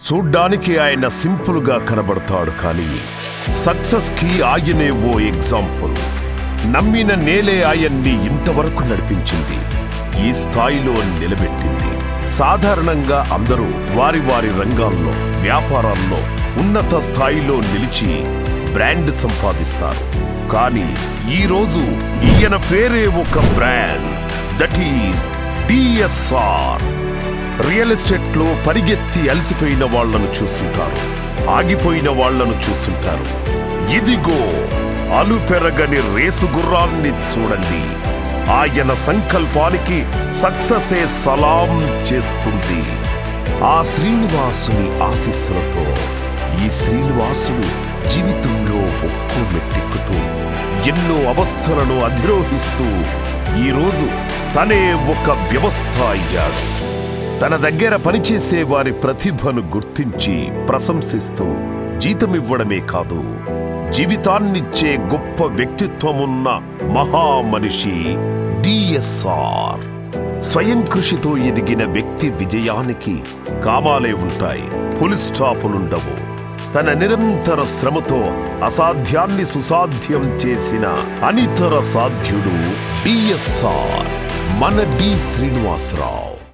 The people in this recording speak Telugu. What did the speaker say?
చూడ్డానికి ఆయన సింపుల్ గా కనబడతాడు, కానీ సక్సెస్ కి ఆయనే ఓ ఎగ్జాంపుల్. నమ్మిన నేలే ఆయన్ని ఇంతవరకు నడిపించింది, ఈ స్థాయిలో నిలబెట్టింది. సాధారణంగా అందరూ వారి వారి రంగాల్లో, వ్యాపారాల్లో ఉన్నత స్థాయిలో నిలిచి బ్రాండ్ సంపాదిస్తారు. కానీ ఈరోజు ఈయన పేరే ఒక brand, that is DSR. Real estate లో పరిగెత్తి అలసిపోయిన వాళ్లను చూస్తుంటారు, ఆగిపోయిన వాళ్లను చూస్తుంటారు. ఇదిగో అలుపెరగని రేసు గుర్రాన్ని చూడండి. ఆయన సంకల్పానికి సక్సెసే సలాం చేస్తుంది. ఆ శ్రీనివాసుని ఆశీస్సులతో ఈ శ్రీనివాసుడు జీవితంలో ఒక్కో మెట్టెక్కుతూ ఎన్నో అవస్థలను అధిరోహిస్తూ ఈరోజు తనే ఒక వ్యవస్థ అయ్యాడు. తన దగ్గర పనిచేసే వారి ప్రతిభను గుర్తించి ప్రశంసిస్తూ జీతమివ్వడమే కాదు, జీవితాన్నిచ్చే గొప్ప వ్యక్తిత్వమున్న మహామనిషి డిఎస్ఆర్. స్వయం కృషితో ఎదిగిన వ్యక్తి విజయానికి కామాలే ఉంటాయి, ఫుల్ స్టాపులుండవు. తన నిరంతర శ్రమతో అసాధ్యాన్ని సుసాధ్యం చేసిన అనితర సాధ్యుడు డిఎస్ఆర్, మన డి శ్రీనివాసరావు.